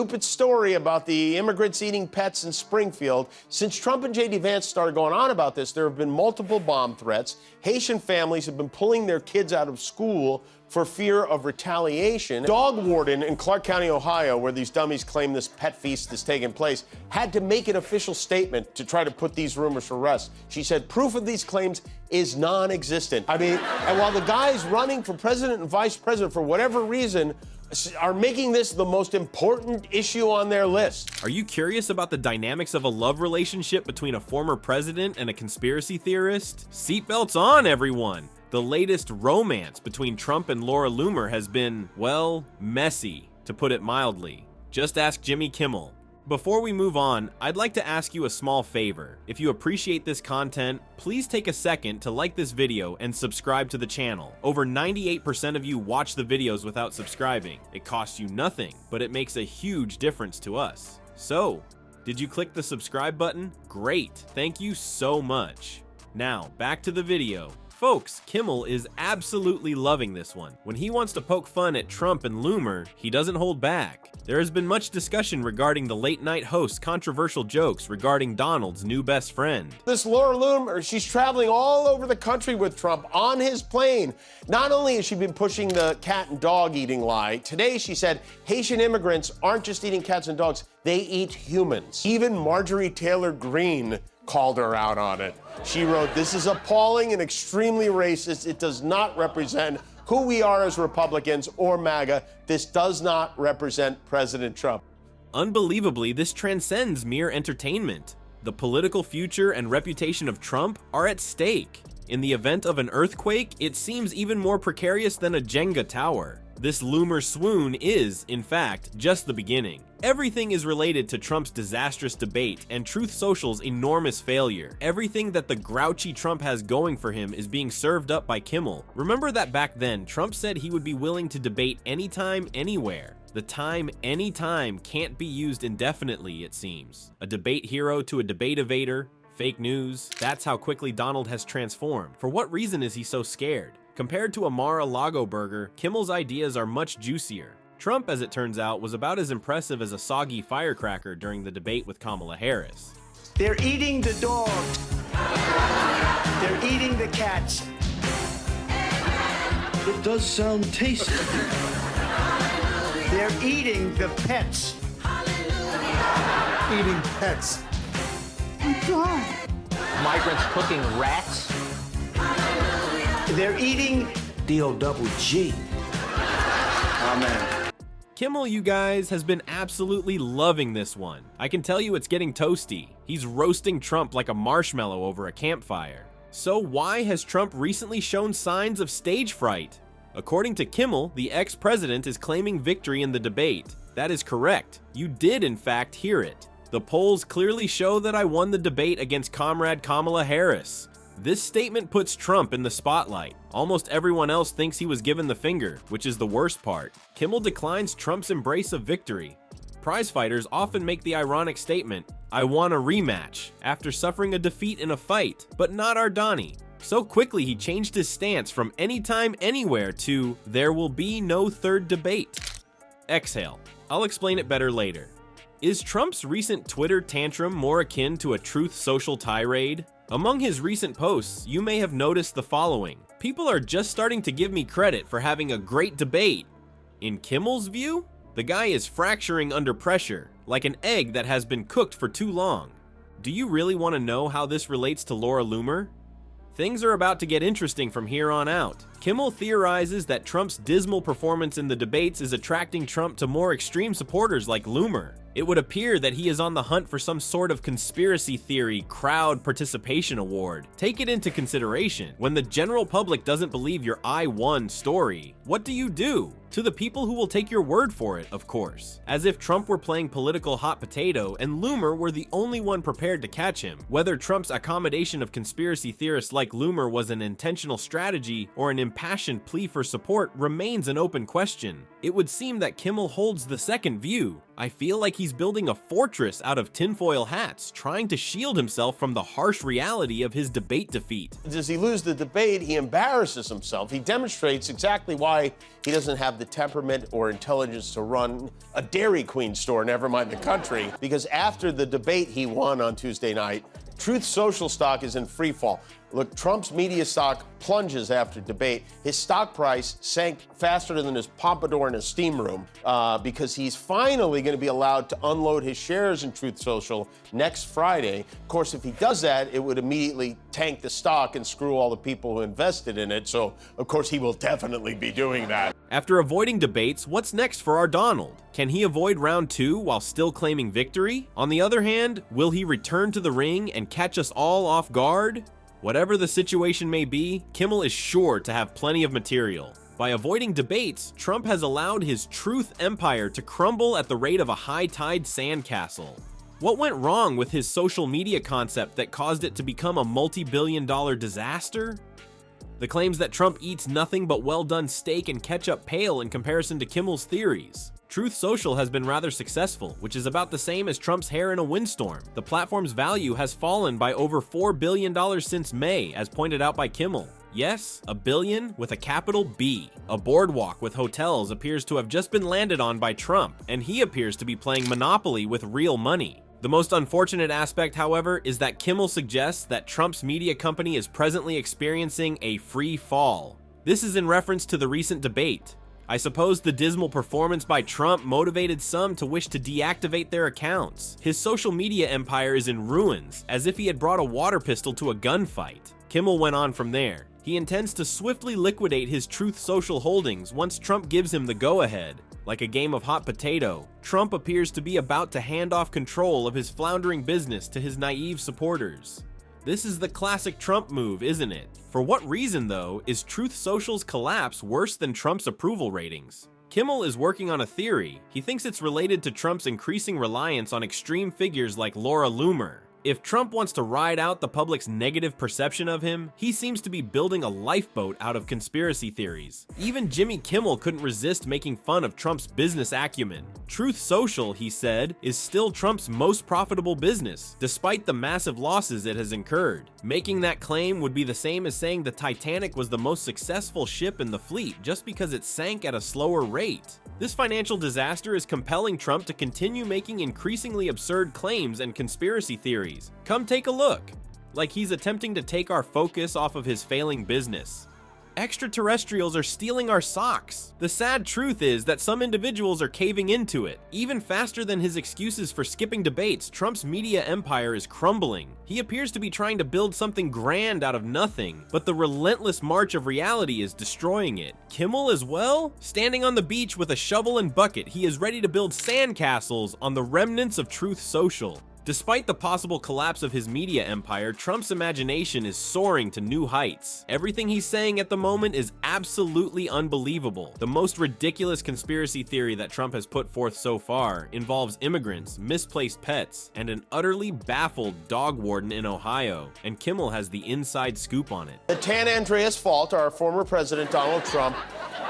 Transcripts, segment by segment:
Stupid story about the immigrants eating pets in Springfield. Since Trump and J.D. Vance started going on about this, there have been multiple bomb threats. Haitian families have been pulling their kids out of school for fear of retaliation. Dog warden in Clark County, Ohio, where these dummies claim this pet feast is taking place, had to make an official statement to try to put these rumors to rest. She said proof of these claims is non-existent. I mean, and while the guys running for president and vice president, for whatever reason, are making this the most important issue on their list. Are you curious about the dynamics of a love relationship between a former president and a conspiracy theorist? Seatbelts on, everyone! The latest romance between Trump and Laura Loomer has been, well, messy, to put it mildly. Just ask Jimmy Kimmel. Before we move on, I'd like to ask you a small favor. If you appreciate this content, please take a second to like this video and subscribe to the channel. Over 98% of you watch the videos without subscribing. It costs you nothing, but it makes a huge difference to us. So, did you click the subscribe button? Great, thank you so much. Now, back to the video. Folks, Kimmel is absolutely loving this one. When he wants to poke fun at Trump and Loomer, he doesn't hold back. There has been much discussion regarding the late-night host's controversial jokes regarding Donald's new best friend. This Laura Loomer, she's traveling all over the country with Trump on his plane. Not only has she been pushing the cat and dog eating lie, today she said Haitian immigrants aren't just eating cats and dogs, they eat humans. Even Marjorie Taylor Greene called her out on it. She wrote, "This is appalling and extremely racist. It does not represent who we are as Republicans or MAGA. This does not represent President Trump." Unbelievably, this transcends mere entertainment. The political future and reputation of Trump are at stake. In the event of an earthquake, it seems even more precarious than a Jenga tower. This Loomer swoon is, in fact, just the beginning. Everything is related to Trump's disastrous debate and Truth Social's enormous failure. Everything that the grouchy Trump has going for him is being served up by Kimmel. Remember that back then, Trump said he would be willing to debate anytime, anywhere. The time anytime can't be used indefinitely, it seems. A debate hero to a debate evader, fake news. That's how quickly Donald has transformed. For what reason is he so scared? Compared to a Mar-a-Lago burger, Kimmel's ideas are much juicier. Trump, as it turns out, was about as impressive as a soggy firecracker during the debate with Kamala Harris. They're eating the dogs. They're eating the cats. It does sound tasty. They're eating the pets. Eating pets. My God. Migrants cooking rats. They're eating D-O-double-G. Amen. Kimmel, you guys, has been absolutely loving this one. I can tell you it's getting toasty. He's roasting Trump like a marshmallow over a campfire. So why has Trump recently shown signs of stage fright? According to Kimmel, the ex-president is claiming victory in the debate. That is correct. You did, in fact, hear it. The polls clearly show that I won the debate against Comrade Kamala Harris. This statement puts Trump in the spotlight. Almost everyone else thinks he was given the finger, which is the worst part. Kimmel declines Trump's embrace of victory. Prizefighters often make the ironic statement, "I want a rematch," after suffering a defeat in a fight, but not our Donnie. So quickly he changed his stance from anytime, anywhere to "there will be no third debate." Exhale. I'll explain it better later. Is Trump's recent Twitter tantrum more akin to a Truth Social tirade? Among his recent posts, you may have noticed the following. People are just starting to give me credit for having a great debate. In Kimmel's view, the guy is fracturing under pressure, like an egg that has been cooked for too long. Do you really want to know how this relates to Laura Loomer? Things are about to get interesting from here on out. Kimmel theorizes that Trump's dismal performance in the debates is attracting Trump to more extreme supporters like Loomer. It would appear that he is on the hunt for some sort of conspiracy theory crowd participation award. Take it into consideration. When the general public doesn't believe your "I won" story, what do? To the people who will take your word for it, of course. As if Trump were playing political hot potato and Loomer were the only one prepared to catch him. Whether Trump's accommodation of conspiracy theorists like Loomer was an intentional strategy or an impassioned plea for support remains an open question. It would seem that Kimmel holds the second view. I feel like he's building a fortress out of tinfoil hats, trying to shield himself from the harsh reality of his debate defeat. Does he lose the debate? He embarrasses himself. He demonstrates exactly why he doesn't have the temperament or intelligence to run a Dairy Queen store, never mind the country, because after the debate he won on Tuesday night, Truth Social stock is in free fall. Look, Trump's media stock plunges after debate. His stock price sank faster than his pompadour in his steam room because he's finally going to be allowed to unload his shares in Truth Social next Friday. Of course, if he does that, it would immediately tank the stock and screw all the people who invested in it. So, of course, he will definitely be doing that. After avoiding debates, what's next for our Donald? Can he avoid round 2 while still claiming victory? On the other hand, will he return to the ring and catch us all off guard? Whatever the situation may be, Kimmel is sure to have plenty of material. By avoiding debates, Trump has allowed his truth empire to crumble at the rate of a high-tide sandcastle. What went wrong with his social media concept that caused it to become a multi-billion-dollar disaster? The claims that Trump eats nothing but well-done steak and ketchup pale in comparison to Kimmel's theories. Truth Social has been rather successful, which is about the same as Trump's hair in a windstorm. The platform's value has fallen by over $4 billion since May, as pointed out by Kimmel. Yes, a billion with a capital B. A boardwalk with hotels appears to have just been landed on by Trump, and he appears to be playing Monopoly with real money. The most unfortunate aspect, however, is that Kimmel suggests that Trump's media company is presently experiencing a free fall. This is in reference to the recent debate. I suppose the dismal performance by Trump motivated some to wish to deactivate their accounts. His social media empire is in ruins, as if he had brought a water pistol to a gunfight. Kimmel went on from there. He intends to swiftly liquidate his Truth Social holdings once Trump gives him the go-ahead. Like a game of hot potato, Trump appears to be about to hand off control of his floundering business to his naive supporters. This is the classic Trump move, isn't it? For what reason, though, is Truth Social's collapse worse than Trump's approval ratings? Kimmel is working on a theory. He thinks it's related to Trump's increasing reliance on extreme figures like Laura Loomer. If Trump wants to ride out the public's negative perception of him, he seems to be building a lifeboat out of conspiracy theories. Even Jimmy Kimmel couldn't resist making fun of Trump's business acumen. Truth Social, he said, is still Trump's most profitable business, despite the massive losses it has incurred. Making that claim would be the same as saying the Titanic was the most successful ship in the fleet just because it sank at a slower rate. This financial disaster is compelling Trump to continue making increasingly absurd claims and conspiracy theories. Come take a look. Like he's attempting to take our focus off of his failing business. Extraterrestrials are stealing our socks. The sad truth is that some individuals are caving into it. Even faster than his excuses for skipping debates, Trump's media empire is crumbling. He appears to be trying to build something grand out of nothing, but the relentless march of reality is destroying it. Kimmel as well? Standing on the beach with a shovel and bucket, he is ready to build sandcastles on the remnants of Truth Social. Despite the possible collapse of his media empire, Trump's imagination is soaring to new heights. Everything he's saying at the moment is absolutely unbelievable. The most ridiculous conspiracy theory that Trump has put forth so far involves immigrants, misplaced pets, and an utterly baffled dog warden in Ohio, and Kimmel has the inside scoop on it. The San Andreas Fault, our former president Donald Trump,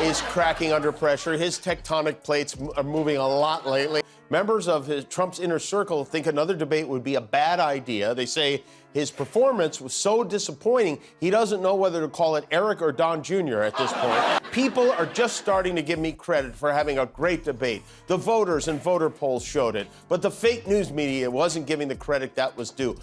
is cracking under pressure. His tectonic plates are moving a lot lately. Members of Trump's inner circle think another debate would be a bad idea. They say his performance was so disappointing, he doesn't know whether to call it Eric or Don Jr. at this point. People are just starting to give me credit for having a great debate. The voters and voter polls showed it, but the fake news media wasn't giving the credit that was due.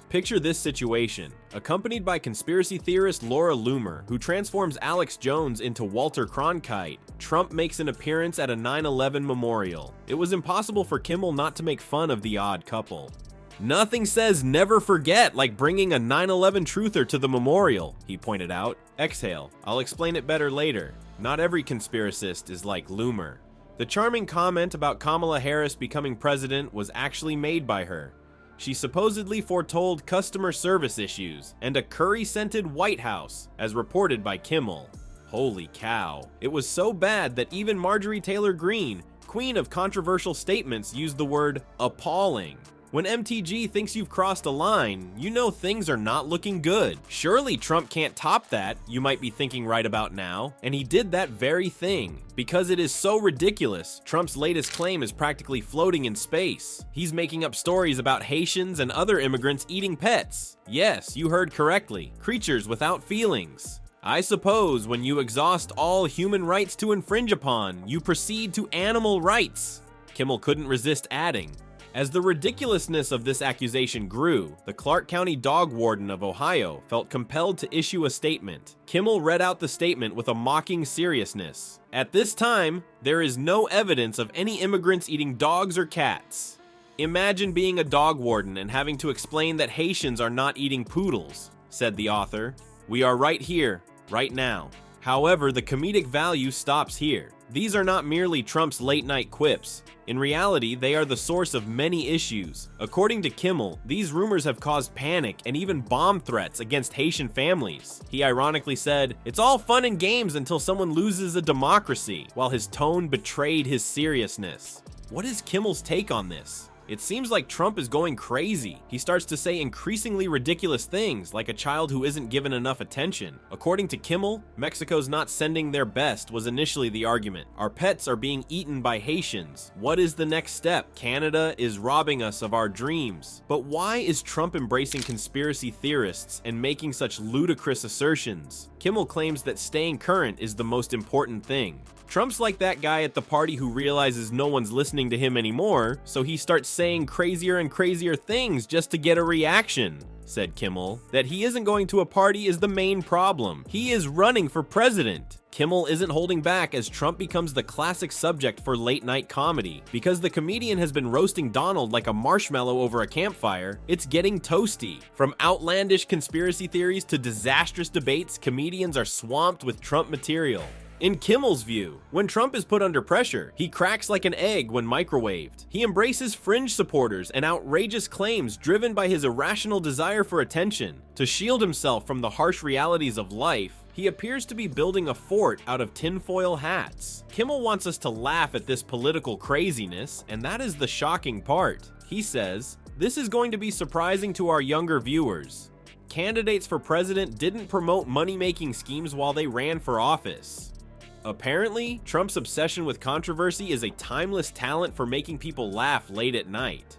Picture this situation. Accompanied by conspiracy theorist Laura Loomer, who transforms Alex Jones into Walter Cronkite, Trump makes an appearance at a 9/11 memorial. It was impossible for Kimmel not to make fun of the odd couple. Nothing says never forget like bringing a 9/11 truther to the memorial, he pointed out. Exhale, I'll explain it better later. Not every conspiracist is like Loomer. The charming comment about Kamala Harris becoming president was actually made by her. She supposedly foretold customer service issues and a curry-scented White House, as reported by Kimmel. Holy cow. It was so bad that even Marjorie Taylor Greene, queen of controversial statements, used the word appalling. When MTG thinks you've crossed a line, you know things are not looking good. Surely Trump can't top that, you might be thinking right about now, and he did that very thing. Because it is so ridiculous, Trump's latest claim is practically floating in space. He's making up stories about Haitians and other immigrants eating pets. Yes, you heard correctly, creatures without feelings. I suppose when you exhaust all human rights to infringe upon, you proceed to animal rights. Kimmel couldn't resist adding. As the ridiculousness of this accusation grew, the Clark County dog warden of Ohio felt compelled to issue a statement. Kimmel read out the statement with a mocking seriousness. At this time, there is no evidence of any immigrants eating dogs or cats. Imagine being a dog warden and having to explain that Haitians are not eating poodles, said the author. We are right here, right now. However, the comedic value stops here. These are not merely Trump's late-night quips. In reality, they are the source of many issues. According to Kimmel, these rumors have caused panic and even bomb threats against Haitian families. He ironically said, "It's all fun and games until someone loses a democracy," while his tone betrayed his seriousness. What is Kimmel's take on this? It seems like Trump is going crazy. He starts to say increasingly ridiculous things, like a child who isn't given enough attention. According to Kimmel, Mexico's not sending their best was initially the argument. Our pets are being eaten by Haitians. What is the next step? Canada is robbing us of our dreams. But why is Trump embracing conspiracy theorists and making such ludicrous assertions? Kimmel claims that staying current is the most important thing. Trump's like that guy at the party who realizes no one's listening to him anymore, so he starts saying crazier and crazier things just to get a reaction, said Kimmel. That he isn't going to a party is the main problem. He is running for president. Kimmel isn't holding back as Trump becomes the classic subject for late-night comedy. Because the comedian has been roasting Donald like a marshmallow over a campfire, it's getting toasty. From outlandish conspiracy theories to disastrous debates, comedians are swamped with Trump material. In Kimmel's view, when Trump is put under pressure, he cracks like an egg when microwaved. He embraces fringe supporters and outrageous claims driven by his irrational desire for attention. To shield himself from the harsh realities of life, he appears to be building a fort out of tinfoil hats. Kimmel wants us to laugh at this political craziness, and that is the shocking part. He says, "This is going to be surprising to our younger viewers. Candidates for president didn't promote money-making schemes while they ran for office." Apparently, Trump's obsession with controversy is a timeless talent for making people laugh late at night.